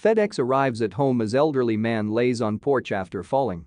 FedEx arrives at home as elderly man lays on porch after falling.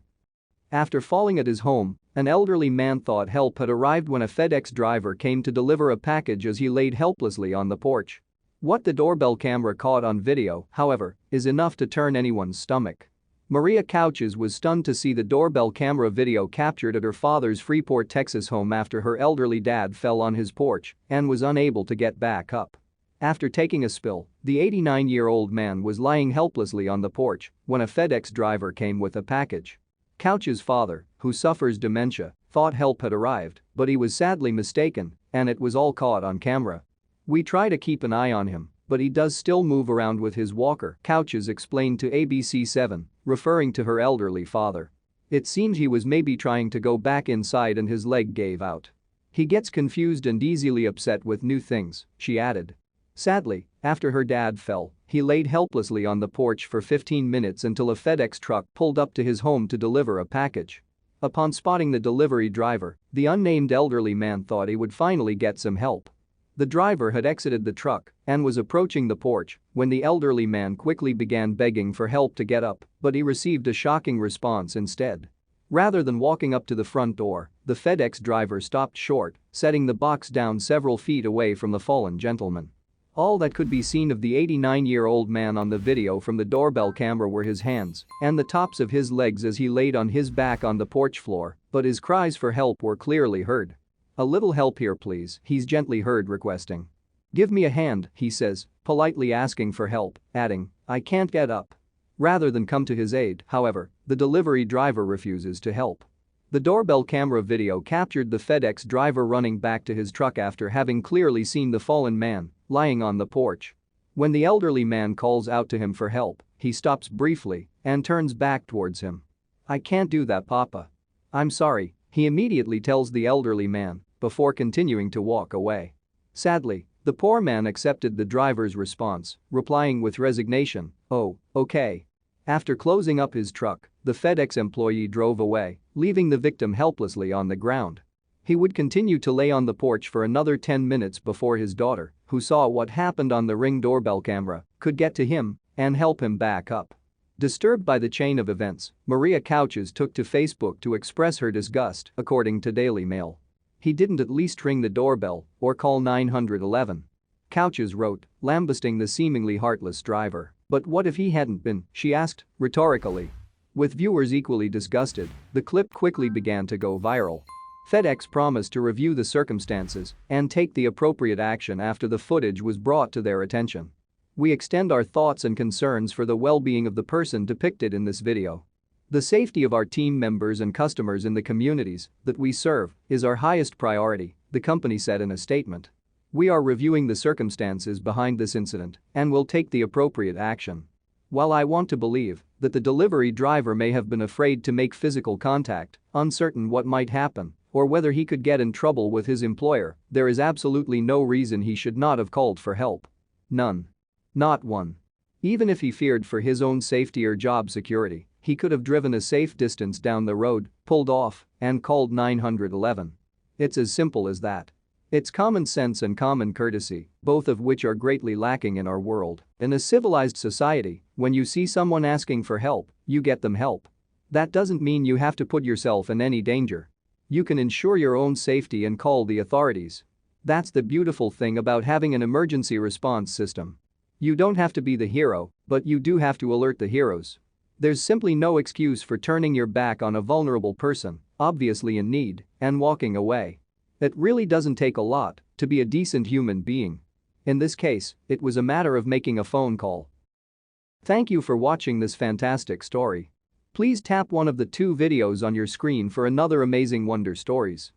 After falling at his home, an elderly man thought help had arrived when a FedEx driver came to deliver a package as he laid helplessly on the porch. What the doorbell camera caught on video, however, is enough to turn anyone's stomach. Maria Couches was stunned to see the doorbell camera video captured at her father's Freeport, Texas home after her elderly dad fell on his porch and was unable to get back up. After taking a spill, the 89-year-old man was lying helplessly on the porch when a FedEx driver came with a package. Couch's father, who suffers dementia, thought help had arrived, but he was sadly mistaken, and it was all caught on camera. "We try to keep an eye on him, but he does still move around with his walker," Couches explained to ABC7, referring to her elderly father. "It seems he was maybe trying to go back inside and his leg gave out. He gets confused and easily upset with new things," she added. Sadly, after her dad fell, he laid helplessly on the porch for 15 minutes until a FedEx truck pulled up to his home to deliver a package. Upon spotting the delivery driver, the unnamed elderly man thought he would finally get some help. The driver had exited the truck and was approaching the porch when the elderly man quickly began begging for help to get up, but he received a shocking response instead. Rather than walking up to the front door, the FedEx driver stopped short, setting the box down several feet away from the fallen gentleman. All that could be seen of the 89-year-old man on the video from the doorbell camera were his hands and the tops of his legs as he laid on his back on the porch floor, but his cries for help were clearly heard. "A little help here please," he's gently heard requesting. "Give me a hand," he says, politely asking for help, adding, "I can't get up." Rather than come to his aid, however, the delivery driver refuses to help. The doorbell camera video captured the FedEx driver running back to his truck after having clearly seen the fallen man lying on the porch. When the elderly man calls out to him for help, he stops briefly and turns back towards him. "I can't do that, Papa. I'm sorry," he immediately tells the elderly man before continuing to walk away. Sadly, the poor man accepted the driver's response, replying with resignation, "Oh, okay." After closing up his truck, the FedEx employee drove away, leaving the victim helplessly on the ground. He would continue to lay on the porch for another 10 minutes before his daughter, who saw what happened on the Ring doorbell camera, could get to him and help him back up. Disturbed by the chain of events, Maria Couches took to Facebook to express her disgust, according to Daily Mail. "He didn't at least ring the doorbell or call 911. Couches wrote, lambasting the seemingly heartless driver. "But what if he hadn't been?" she asked, rhetorically. With viewers equally disgusted, the clip quickly began to go viral. FedEx promised to review the circumstances and take the appropriate action after the footage was brought to their attention. "We extend our thoughts and concerns for the well-being of the person depicted in this video. The safety of our team members and customers in the communities that we serve is our highest priority," the company said in a statement. "We are reviewing the circumstances behind this incident and will take the appropriate action. While I want to believe that the delivery driver may have been afraid to make physical contact, uncertain what might happen, or whether he could get in trouble with his employer, there is absolutely no reason he should not have called for help. None. Not one. Even if he feared for his own safety or job security, he could have driven a safe distance down the road, pulled off, and called 911. It's as simple as that. It's common sense and common courtesy, both of which are greatly lacking in our world. In a civilized society, when you see someone asking for help, you get them help. That doesn't mean you have to put yourself in any danger. You can ensure your own safety and call the authorities. That's the beautiful thing about having an emergency response system. You don't have to be the hero, but you do have to alert the heroes. There's simply no excuse for turning your back on a vulnerable person, obviously in need, and walking away. It really doesn't take a lot to be a decent human being. In this case, it was a matter of making a phone call. Thank you for watching this fantastic story. Please tap one of the 2 videos on your screen for another amazing Wonder Stories.